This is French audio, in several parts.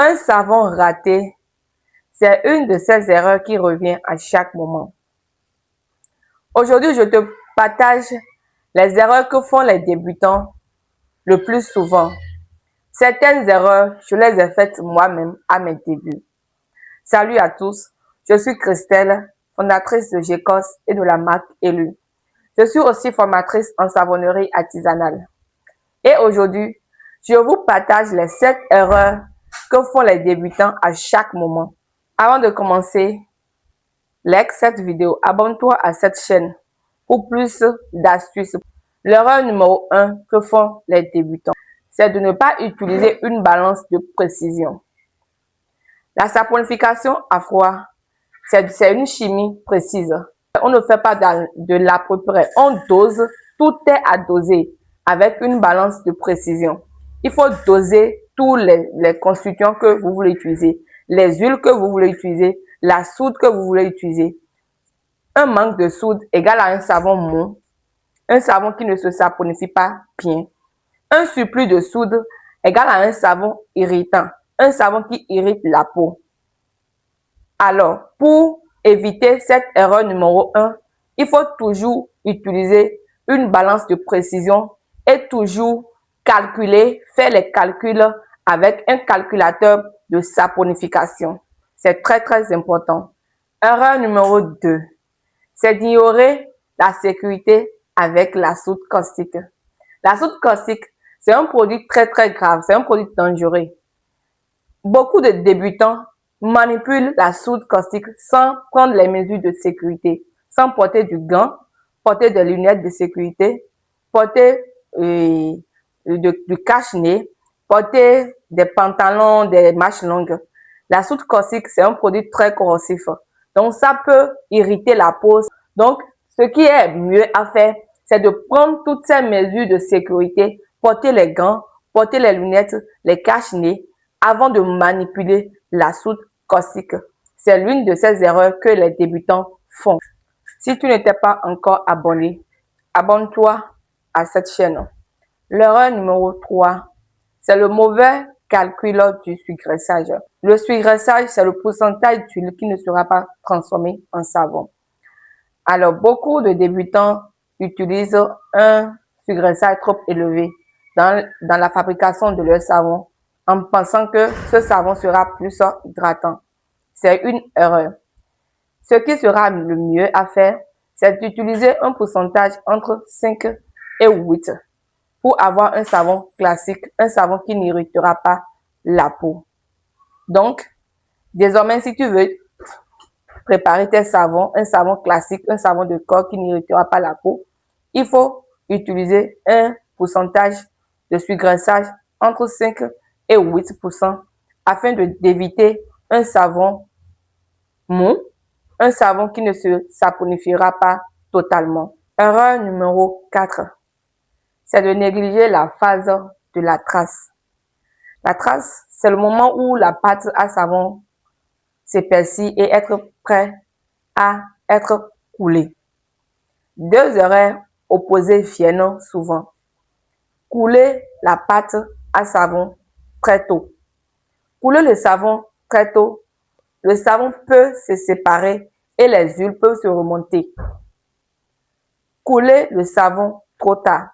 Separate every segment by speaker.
Speaker 1: Un savon raté, c'est une de ces erreurs qui revient à chaque moment. Aujourd'hui, je te partage les erreurs que font les débutants le plus souvent. Certaines erreurs, je les ai faites moi-même à mes débuts. Salut à tous, je suis Christelle, fondatrice de GECOS et de la marque Elu. Je suis aussi formatrice en savonnerie artisanale. Et aujourd'hui, je vous partage les 7 erreurs que font les débutants à chaque moment. Avant de commencer, like cette vidéo, abonne-toi à cette chaîne pour plus d'astuces. L'erreur numéro 1 que font les débutants, c'est de ne pas utiliser une balance de précision. La saponification à froid, c'est une chimie précise. On ne fait pas de l'à peu près, on dose, tout est à doser avec une balance de précision. Il faut doser tous les constituants que vous voulez utiliser, les huiles que vous voulez utiliser, la soude que vous voulez utiliser. Un manque de soude égale à un savon mou, un savon qui ne se saponifie pas bien. Un surplus de soude égale à un savon irritant, un savon qui irrite la peau. Alors, pour éviter cette erreur numéro 1, il faut toujours utiliser une balance de précision et toujours calculer, faire les calculs avec un calculateur de saponification. C'est très important. Erreur numéro 2, c'est d'ignorer la sécurité avec la soude caustique. La soude caustique, c'est un produit très grave, c'est un produit dangereux. Beaucoup de débutants manipulent la soude caustique sans prendre les mesures de sécurité, sans porter du gant, porter des lunettes de sécurité, porter du cache-nez, porter des pantalons, des manches longues. La soude caustique, c'est un produit très corrosif. Donc, ça peut irriter la peau. Donc, ce qui est mieux à faire, c'est de prendre toutes ces mesures de sécurité, porter les gants, porter les lunettes, les cache-nez, avant de manipuler la soude caustique. C'est l'une de ces erreurs que les débutants font. Si tu n'étais pas encore abonné, abonne-toi à cette chaîne. L'erreur numéro 3, c'est le mauvais calcul du sucressage. Le sucressage, c'est le pourcentage d'huile qui ne sera pas transformé en savon. Alors, beaucoup de débutants utilisent un sucressage trop élevé dans la fabrication de leur savon en pensant que ce savon sera plus hydratant. C'est une erreur. Ce qui sera le mieux à faire, c'est d'utiliser un pourcentage entre 5 et 8 pour avoir un savon classique, un savon qui n'irritera pas la peau. Donc, désormais, si tu veux préparer tes savons, un savon classique, un savon de corps qui n'irritera pas la peau, il faut utiliser un pourcentage de sucressage entre 5 et 8% afin d'éviter un savon mou, un savon qui ne se saponifiera pas totalement. Erreur numéro 4, c'est de négliger la phase de la trace. La trace, c'est le moment où la pâte à savon s'épaissit et être prêt à être coulée. 2 erreurs opposées viennent souvent. Couler la pâte à savon très tôt. Couler le savon très tôt, le savon peut se séparer et les huiles peuvent se remonter. Couler le savon trop tard,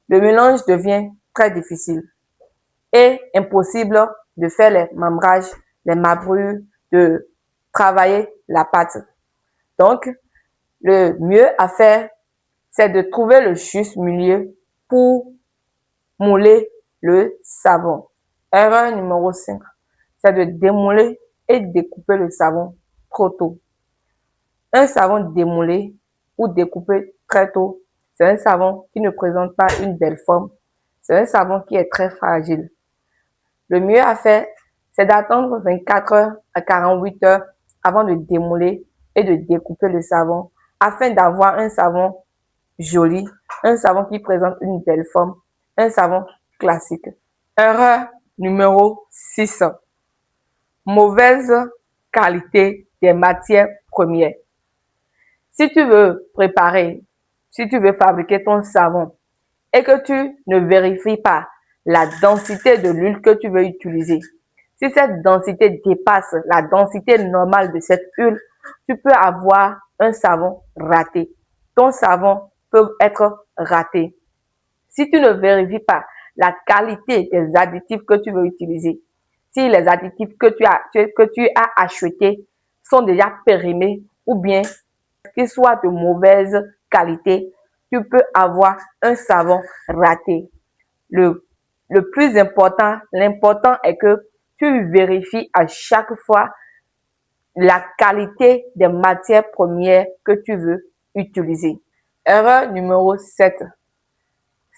Speaker 1: le mélange devient très difficile et impossible de faire les membrages, les marbrures, de travailler la pâte. Donc, le mieux à faire, c'est de trouver le juste milieu pour mouler le savon. Erreur numéro 5, c'est de démouler et découper le savon trop tôt. Un savon démoulé ou découpé très tôt, c'est un savon qui ne présente pas une belle forme. C'est un savon qui est très fragile. Le mieux à faire, c'est d'attendre 24 heures à 48 heures avant de démouler et de découper le savon afin d'avoir un savon joli, un savon qui présente une belle forme, un savon classique. Erreur numéro 6. Mauvaise qualité des matières premières. Si tu veux préparer, si tu veux fabriquer ton savon et que tu ne vérifies pas la densité de l'huile que tu veux utiliser, Si cette densité dépasse la densité normale de cette huile, tu peux avoir un savon raté. Ton savon peut être raté. Si tu ne vérifies pas la qualité des additifs que tu veux utiliser, si les additifs que tu as achetés sont déjà périmés ou bien qu'ils soient de mauvaise qualité, tu peux avoir un savon raté. Le, le plus important, l'important est que tu vérifies à chaque fois la qualité des matières premières que tu veux utiliser. Erreur numéro 7,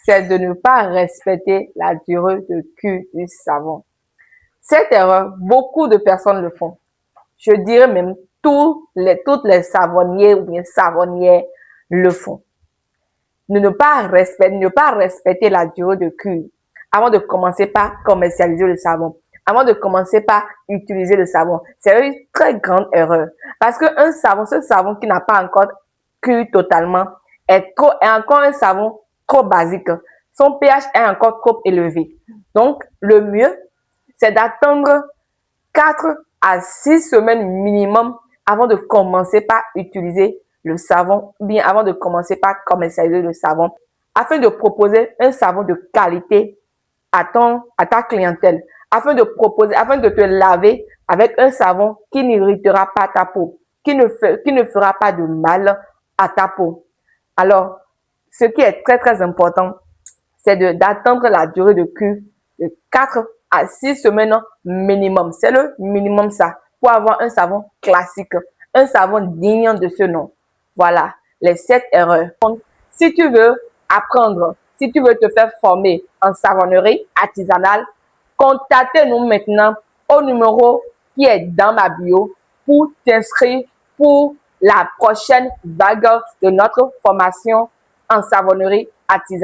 Speaker 1: c'est de ne pas respecter la durée de cure du savon. Cette erreur, beaucoup de personnes le font. Je dirais même toutes les savonniers ou bien savonnières le font. Ne pas respecter la durée de cure avant de commencer par commercialiser le savon, avant de commencer par utiliser le savon. C'est une très grande erreur. Parce qu'un savon, ce savon qui n'a pas encore cuit totalement, est encore un savon trop basique. Son pH est encore trop élevé. Donc, le mieux, c'est d'attendre 4 à 6 semaines minimum avant de commencer par utiliser le savon, bien avant de commencer par commercialiser le savon, afin de proposer un savon de qualité à ta clientèle, afin de te laver avec un savon qui n'irritera pas ta peau, qui ne fera pas de mal à ta peau. Alors, ce qui est très très important, c'est d'attendre la durée de cure de 4 à 6 semaines minimum. C'est le minimum ça, pour avoir un savon classique, un savon digne de ce nom. Voilà, les 7 erreurs. Donc, si tu veux apprendre, si tu veux te faire former en savonnerie artisanale, contactez-nous maintenant au numéro qui est dans ma bio pour t'inscrire pour la prochaine vague de notre formation en savonnerie artisanale.